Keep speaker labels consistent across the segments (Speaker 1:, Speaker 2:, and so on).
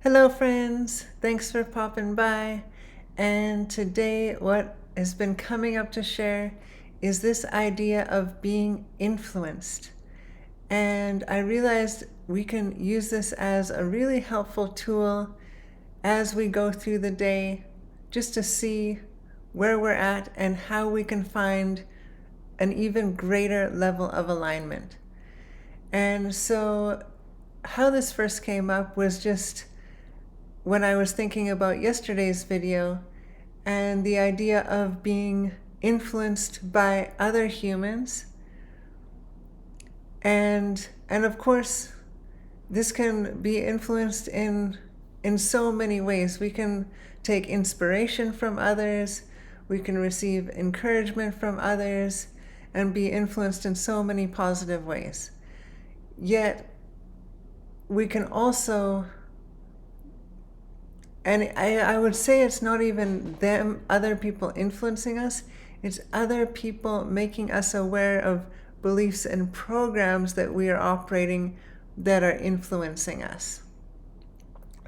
Speaker 1: Hello friends, thanks for popping by. And today what has been coming up to share is this idea of being influenced. And I realized we can use this as a really helpful tool as we go through the day, just to see where we're at and how we can find an even greater level of alignment. And so how this first came up was just when I was thinking about yesterday's video and the idea of being influenced by other humans. And of course, this can be influenced in so many ways. We can take inspiration from others, we can receive encouragement from others, and be influenced in so many positive ways. Yet, we can also, and I would say it's not even them, other people influencing us, it's other people making us aware of beliefs and programs that we are operating that are influencing us.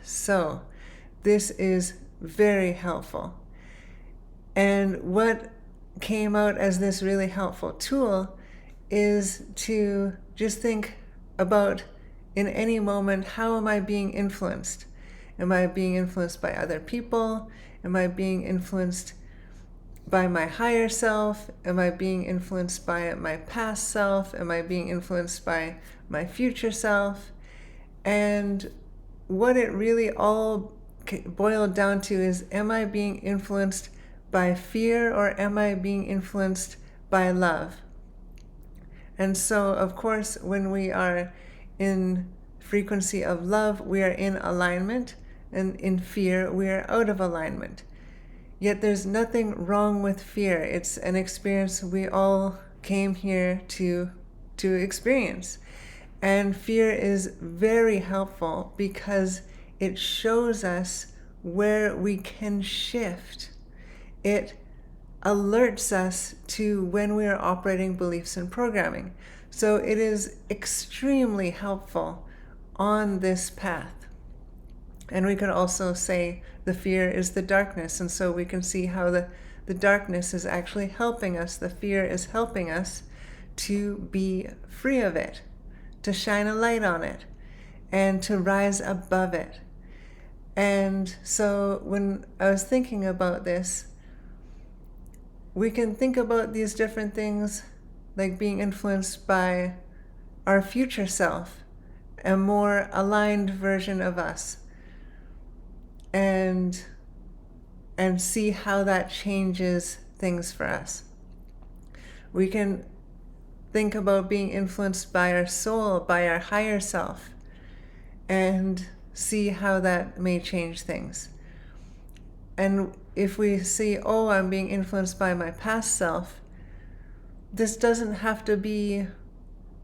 Speaker 1: So this is very helpful. And what came out as this really helpful tool is to just think about, in any moment, how am I being influenced? Am I being influenced by other people? Am I being influenced by my higher self? Am I being influenced by my past self? Am I being influenced by my future self? And what it really all boiled down to is, am I being influenced by fear or am I being influenced by love? And so, of course, when we are in frequency of love, we are in alignment, and in fear, we are out of alignment. Yet there's nothing wrong with fear. It's an experience we all came here to experience. And fear is very helpful because it shows us where we can shift. It alerts us to when we are operating beliefs and programming. So it is extremely helpful on this path. And we can also say the fear is the darkness, and so we can see how the darkness is actually helping us. The fear is helping us to be free of it, to shine a light on it, and to rise above it. And so when I was thinking about this, we can think about these different things like being influenced by our future self, a more aligned version of us, and see how that changes things for us. We can think about being influenced by our soul, by our higher self, and see how that may change things. And if we see, oh, I'm being influenced by my past self, this doesn't have to be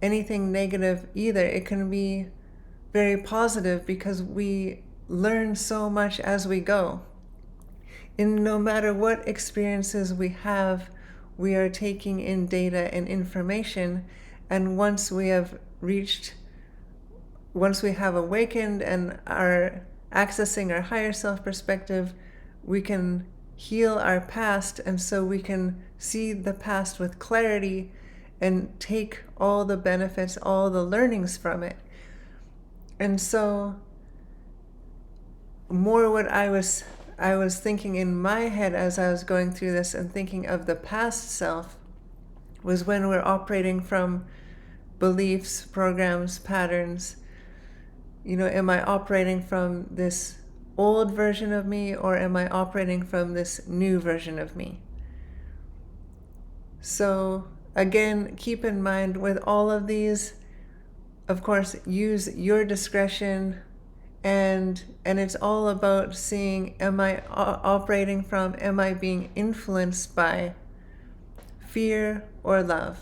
Speaker 1: anything negative either. It can be very positive because we learn so much as we go. In no matter what experiences we have, we are taking in data and information, and once we have awakened and are accessing our higher self perspective, we can heal our past, and so we can see the past with clarity and take all the benefits, all the learnings from it. And so more what I was thinking in my head as I was going through this and thinking of the past self was when we're operating from beliefs, programs, patterns. Am I operating from this old version of me, or am I operating from this new version of me? So again, keep in mind with all of these, of course, use your discretion. And it's all about seeing, am I operating from, am I being influenced by fear or love?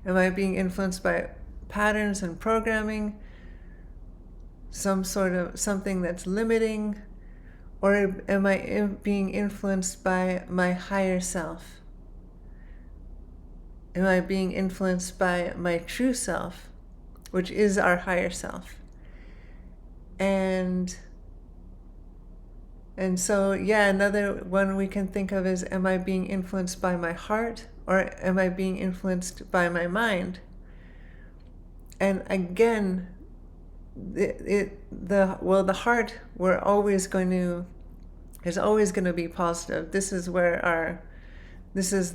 Speaker 1: Am I being influenced by patterns and programming, some sort of something that's limiting? Or am I being influenced by my higher self? Am I being influenced by my true self, which is our higher self? And and so, yeah, another one we can think of is, am I being influenced by my heart or am I being influenced by my mind? And again, the heart, is always going to be positive. This is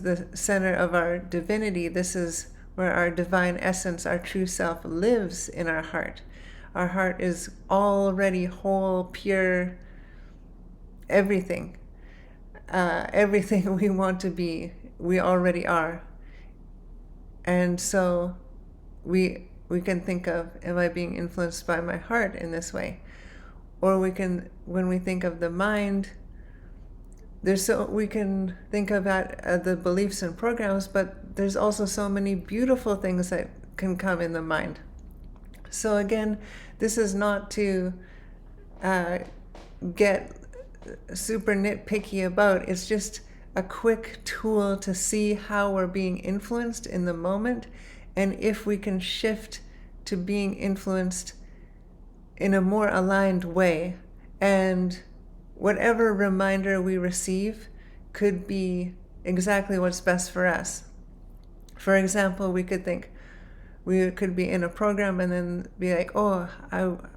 Speaker 1: the center of our divinity. This is where our divine essence, our true self, lives in our heart. Our heart is already whole, pure, everything. Everything we want to be, we already are. And so we can think of, am I being influenced by my heart in this way? Or when we think of the mind, we can think of that the beliefs and programs, but there's also so many beautiful things that can come in the mind. So again, this is not to get super nitpicky about. It's just a quick tool to see how we're being influenced in the moment, and if we can shift to being influenced in a more aligned way. And whatever reminder we receive could be exactly what's best for us. For example, we could be in a program and then be like, oh,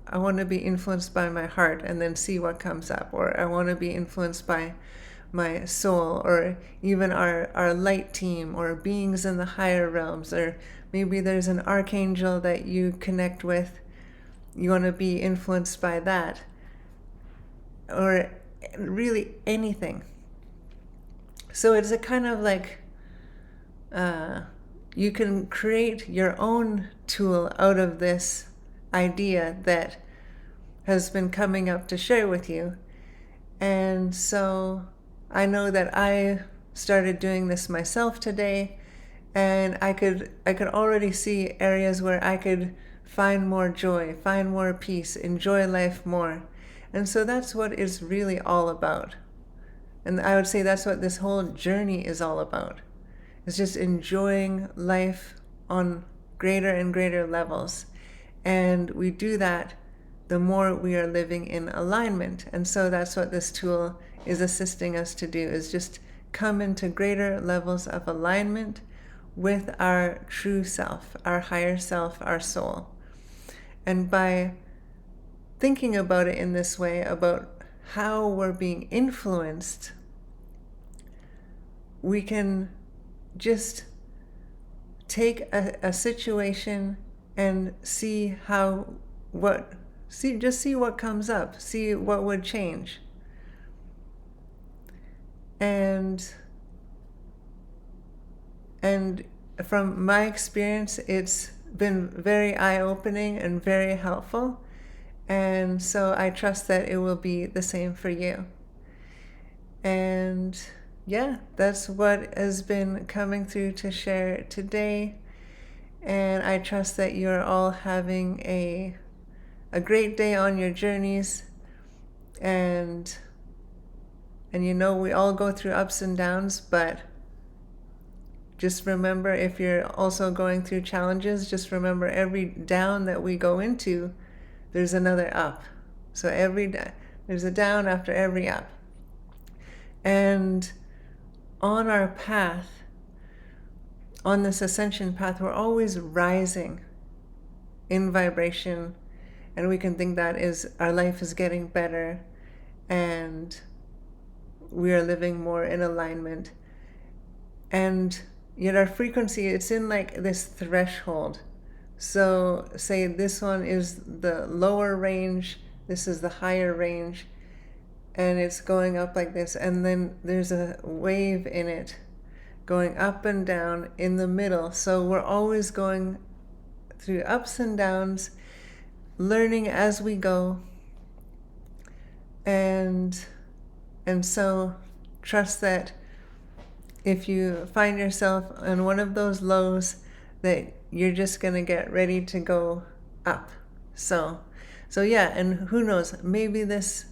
Speaker 1: I want to be influenced by my heart, and then see what comes up. Or I want to be influenced by my soul, or even our light team, or beings in the higher realms, or maybe there's an archangel that you connect with. You want to be influenced by that, or really anything. So it's a kind of like you can create your own tool out of this idea that has been coming up to share with you. And so I know that I started doing this myself today, and I could already see areas where I could find more joy, find more peace, enjoy life more. And so that's what it's really all about. And I would say that's what this whole journey is all about. It's just enjoying life on greater and greater levels. And we do that the more we are living in alignment. And so that's what this tool is assisting us to do, is just come into greater levels of alignment with our true self, our higher self, our soul. And by thinking about it in this way, about how we're being influenced, we can just take a situation and see what comes up, see what would change. And from my experience, it's been very eye-opening and very helpful. And so I trust that it will be the same for you. And yeah, that's what has been coming through to share today. And I trust that you're all having a great day on your journeys. And we all go through ups and downs, but just remember, if you're also going through challenges, just remember every down that we go into, there's another up. So there's a down after every up. And on our path, on this ascension path, we're always rising in vibration, and we can think that our life is getting better, and we are living more in alignment. And yet our frequency, it's in like this threshold. So say this one is the lower range, this is the higher range, and it's going up like this, and then there's a wave in it going up and down in the middle. So we're always going through ups and downs, learning as we go. And so trust that if you find yourself in one of those lows, that you're just going to get ready to go up. So yeah, and who knows, maybe this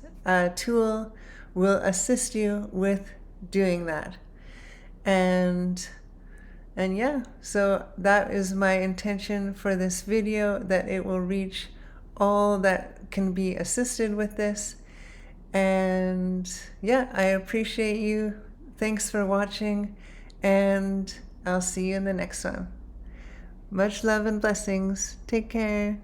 Speaker 1: tool will assist you with doing that. And yeah, so that is my intention for this video, that it will reach all that can be assisted with this. And yeah, I appreciate you. Thanks for watching, and I'll see you in the next one. Much love and blessings. Take care.